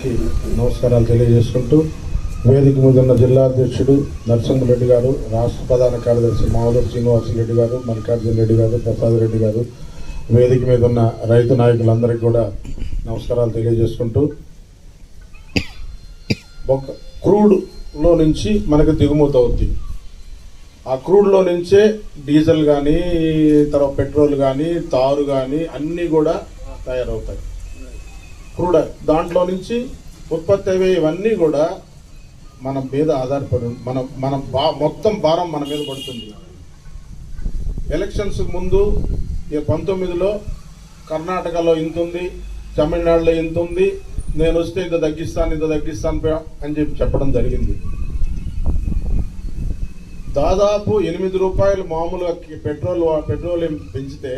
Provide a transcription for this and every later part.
అందరికీ నమస్కారాలు తెలియజేసుకుంటూ వేదిక మీద ఉన్న జిల్లా అధ్యక్షుడు నరసింహరెడ్డి గారు, రాష్ట్ర ప్రధాన కార్యదర్శి మావలూరు శ్రీనివాసరెడ్డి గారు, మల్లికార్జున రెడ్డి గారు, ప్రసాద్ రెడ్డి గారు, వేదిక మీద ఉన్న రైతు నాయకులందరికీ కూడా నమస్కారాలు తెలియజేసుకుంటూ, ఒక క్రూడ్లో నుంచి మనకు దిగుమతి అవుతుంది. ఆ క్రూడ్లో నుంచే డీజిల్ కానీ, తర్వాత పెట్రోల్ కానీ, తారు కానీ అన్నీ కూడా తయారవుతాయి. క్రూడ్ దాంట్లో నుంచి ఉత్పత్తి అయ్యే ఇవన్నీ కూడా మన మీద ఆధారపడి మొత్తం భారం మన మీద పడుతుంది. ఎలక్షన్స్ ముందు 19లో కర్ణాటకలో ఇంత ఉంది, తమిళనాడులో ఇంత ఉంది, నేను వస్తే ఇంత తగ్గిస్తాను అని చెప్పడం జరిగింది. దాదాపు 8 రూపాయలు మామూలుగా పెట్రోలియం పెంచితే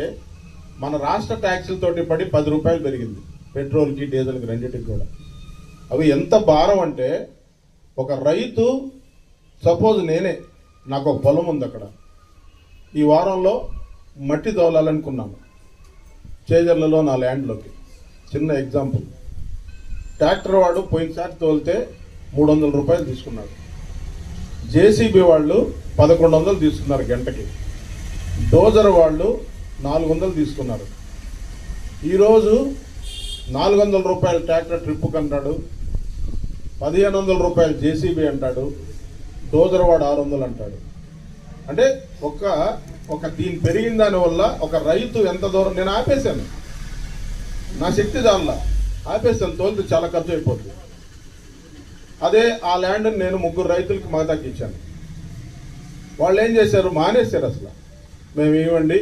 మన రాష్ట్ర ట్యాక్సులతోటి పడి 10 రూపాయలు పెరిగింది పెట్రోల్కి, డీజిల్కి, రెండింటికి కూడా. అవి ఎంత భారం అంటే, ఒక రైతు, సపోజ్ నాకు ఒక పొలం ఉంది, అక్కడ ఈ వారంలో మట్టి తోలాలనుకున్నాను చేజర్లలో నా ల్యాండ్లోకి. చిన్న ఎగ్జాంపుల్, ట్రాక్టర్ వాడు పోయినసారి తోలితే 300 రూపాయలు తీసుకున్నాడు. జేసీబీ వాళ్ళు 1100 తీసుకున్నారు గంటకి. డోజర్ వాళ్ళు 400 తీసుకున్నారు. ఈరోజు 400 రూపాయలు ట్రాక్టర్ ట్రిప్పుకి అంటాడు, 1500 రూపాయలు జేసీబీ అంటాడు, డోజర్ వాడు 600 అంటాడు. అంటే ఒక దీని పెరిగిన దానివల్ల ఒక రైతు ఎంత దూరం, నేను ఆపేశాను, నా శక్తి దానిలా ఆపేశాను, తోలితే చాలా ఖర్చు అయిపోతుంది. అదే ఆ ల్యాండ్ నేను 3 రైతులకి మగతాకి ఇచ్చాను. వాళ్ళు ఏం చేశారు, మానేశారు. అసలు మేము ఇవ్వండి,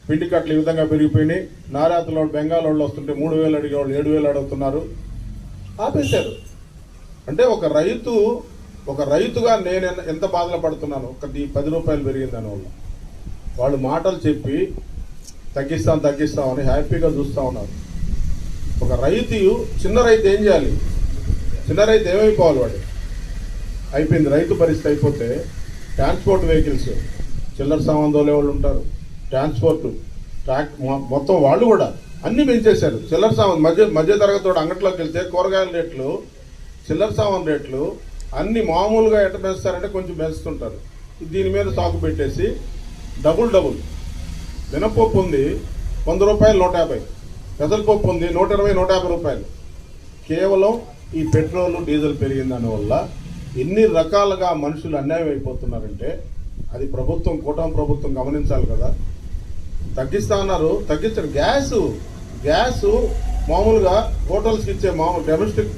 పిండి కట్టలు ఈ విధంగా పెరిగిపోయినాయి, నారాతలో బెంగాల్ వాళ్ళు వస్తుంటే 3000 అడిగేవాళ్ళు 7000 అడుగుతున్నారు, ఆపేశారు. అంటే ఒక రైతుగా నేను ఎంత బాధలు పడుతున్నాను, 10 రూపాయలు పెరిగింది దానివల్ల. వాళ్ళు మాటలు చెప్పి తగ్గిస్తామని హ్యాపీగా చూస్తూ ఉన్నారు. ఒక చిన్న రైతు ఏం చేయాలి, చిన్న రైతు ఏమైపోవాలి, వాడు అయిపోయింది. రైతు పరిస్థితి అయిపోతే ట్రాన్స్పోర్ట్ వెహికల్స్, చిల్లర సామాన్ తోలే వాళ్ళు ఉంటారు, ట్రాన్స్పోర్ట్ మొత్తం వాళ్ళు కూడా అన్నీ పెంచేశారు. చిల్లర సామాన్ మధ్య తరగతి అంగట్లోకి వెళ్తే కూరగాయల రేట్లు, చిల్లర సామాన్ రేట్లు అన్నీ మామూలుగా ఎట్ట పెంచుతారంటే కొంచెం పెంచుతుంటారు. దీని మీద సాకు పెట్టేసి డబుల్ మినపప్పు ఉంది 100 రూపాయలు 150, పెసరపప్పు ఉంది 120, 150 రూపాయలు. కేవలం ఈ పెట్రోల్, డీజిల్ పెరిగిన దానివల్ల ఎన్ని రకాలుగా మనుషులు అన్యాయం అయిపోతున్నారంటే, అది కూటమి ప్రభుత్వం గమనించాలి కదా. తగ్గిస్తా అన్నారు, తగ్గించండి. గ్యాసు మామూలుగా హోటల్స్కి ఇచ్చే డొమెస్టిక్